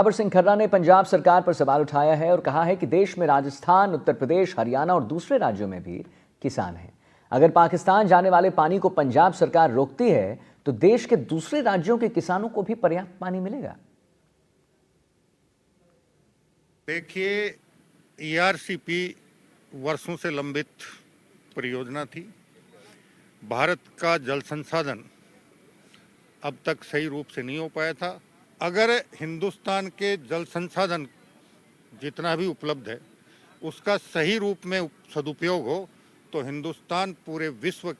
बाबर सिंह खर्रा ने पंजाब सरकार पर सवाल उठाया है और कहा है कि देश में राजस्थान, उत्तर प्रदेश, हरियाणा और दूसरे राज्यों में भी किसान हैं। अगर पाकिस्तान जाने वाले पानी को पंजाब सरकार रोकती है तो देश के दूसरे राज्यों के किसानों को भी पर्याप्त पानी मिलेगा। देखिए, ईआरसीपी वर्षों से लंबित परियोजना थी। भारत का जल संसाधन अब तक सही रूप से नहीं हो पाया था। अगर हिंदुस्तान के जल संसाधन जितना भी उपलब्ध है उसका सही रूप में सदुपयोग हो तो हिंदुस्तान पूरे विश्व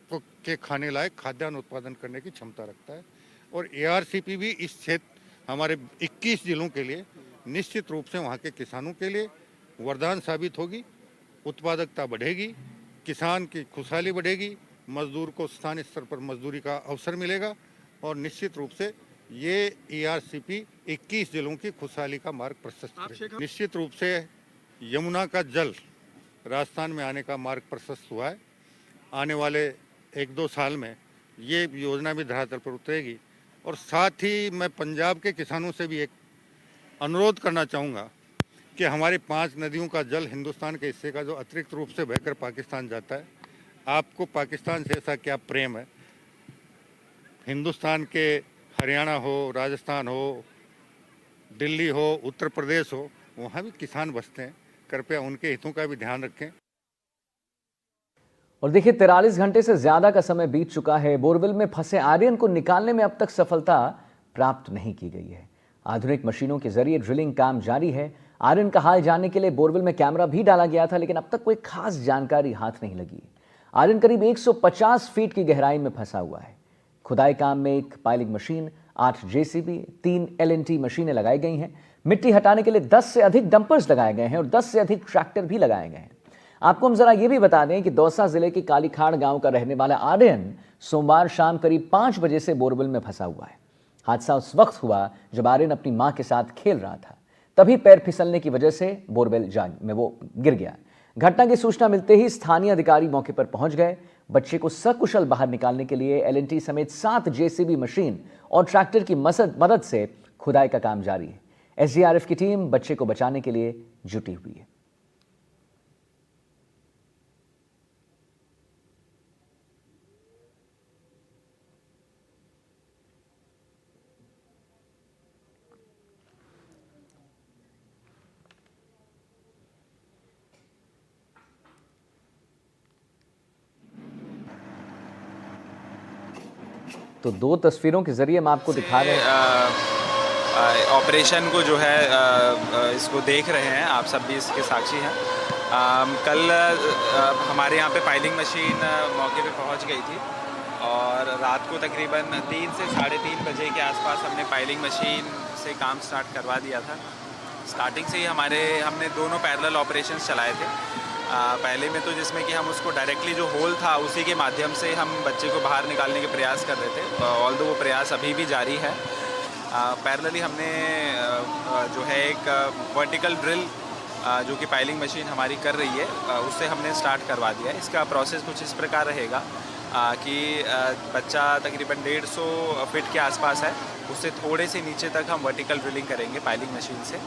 के खाने लायक खाद्यान्न उत्पादन करने की क्षमता रखता है। और एआरसीपी भी इस क्षेत्र हमारे 21 जिलों के लिए निश्चित रूप से वहाँ के किसानों के लिए वरदान साबित होगी। उत्पादकता बढ़ेगी, किसान की खुशहाली बढ़ेगी, मजदूर को स्थानीय स्तर पर मजदूरी का अवसर मिलेगा और निश्चित रूप से ये ईआरसीपी 21 जिलों की खुशहाली का मार्ग प्रशस्त करेगा। निश्चित रूप से यमुना का जल राजस्थान में आने का मार्ग प्रशस्त हुआ है। आने वाले 1-2 साल में ये योजना भी धरातल पर उतरेगी। और साथ ही मैं पंजाब के किसानों से भी एक अनुरोध करना चाहूँगा कि हमारी 5 नदियों का जल हिंदुस्तान के हिस्से का जो अतिरिक्त रूप से बहकर पाकिस्तान जाता है, आपको पाकिस्तान से ऐसा क्या प्रेम है? हिंदुस्तान के हरियाणा हो, राजस्थान हो, दिल्ली हो, उत्तर प्रदेश हो, वहाँ भी किसान बसते हैं। कृपया उनके हितों का भी ध्यान रखें। और देखिए, 43 घंटे से ज्यादा का समय बीत चुका है। बोरवेल में फंसे आर्यन को निकालने में अब तक सफलता प्राप्त नहीं की गई है। आधुनिक मशीनों के जरिए ड्रिलिंग काम जारी है। आर्यन का हाल जानने के लिए बोरवेल में कैमरा भी डाला गया था, लेकिन अब तक कोई खास जानकारी हाथ नहीं लगी। आर्यन करीब 150 फीट की गहराई में फंसा हुआ है। खुदाई काम में एक पाइलिंग मशीन, 8 जेसीबी, 3 एलएनटी मशीनें लगाई गई हैं। मिट्टी हटाने के लिए 10 से अधिक डंपर्स लगाए गए हैं और 10 से अधिक ट्रैक्टर भी लगाए गए हैं। आपको हम जरा ये भी बता दें कि दौसा जिले के कालीखाड़ गांव का रहने वाला आर्यन सोमवार शाम करीब 5 बजे से बोरवेल में फंसा हुआ है। हादसा उस वक्त हुआ जब आर्यन अपनी मां के साथ खेल रहा था। तभी पैर फिसलने की वजह से बोरवेल में वो गिर गया। घटना की सूचना मिलते ही स्थानीय अधिकारी मौके पर पहुंच गए। बच्चे को सकुशल बाहर निकालने के लिए एलएनटी समेत 7 जेसीबी मशीन और ट्रैक्टर की मदद से खुदाई का काम जारी है। एसडीआरएफ की टीम बच्चे को बचाने के लिए जुटी हुई है। तो 2 तस्वीरों के जरिए हम आपको दिखा रहे हैं ऑपरेशन को जो है इसको देख रहे हैं। आप सब भी इसके साक्षी हैं। कल हमारे यहाँ पे पाइलिंग मशीन मौके पे पहुँच गई थी और रात को तकरीबन 3 से 3:30 बजे के आसपास हमने पाइलिंग मशीन से काम स्टार्ट करवा दिया था। स्टार्टिंग से ही हमने दोनों पैरेलल ऑपरेशंस चलाए थे। पहले में तो जिसमें कि हम उसको डायरेक्टली जो होल था उसी के माध्यम से हम बच्चे को बाहर निकालने के प्रयास कर रहे थे। ऑल्दो वो प्रयास अभी भी जारी है। पैरेलली हमने जो है एक वर्टिकल ड्रिल जो कि पाइलिंग मशीन हमारी कर रही है उससे हमने स्टार्ट करवा दिया है। इसका प्रोसेस कुछ इस प्रकार रहेगा कि बच्चा तकरीबन 150 फीट के आसपास है, उससे थोड़े से नीचे तक हम वर्टिकल ड्रिलिंग करेंगे पाइलिंग मशीन से।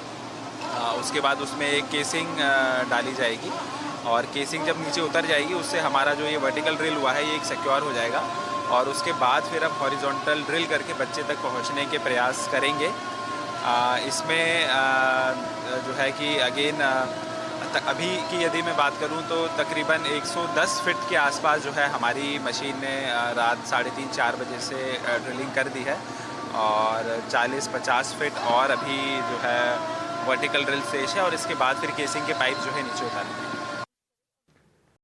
उसके बाद उसमें एक केसिंग डाली जाएगी और केसिंग जब नीचे उतर जाएगी उससे हमारा जो ये वर्टिकल ड्रिल हुआ है ये एक सिक्योर हो जाएगा और उसके बाद फिर हम हॉरिजॉन्टल ड्रिल करके बच्चे तक पहुंचने के प्रयास करेंगे। इसमें जो है कि अगेन अभी की यदि मैं बात करूं तो तकरीबन 110 फीट के आसपास जो है हमारी मशीन ने रात 3:30-4 बजे से ड्रिलिंग कर दी है और 40-50 फीट और अभी जो है वर्टिकल ड्रिल स्टेज है और इसके बाद फिर केसिंग के पाइप जो है नीचे उतारेंगे।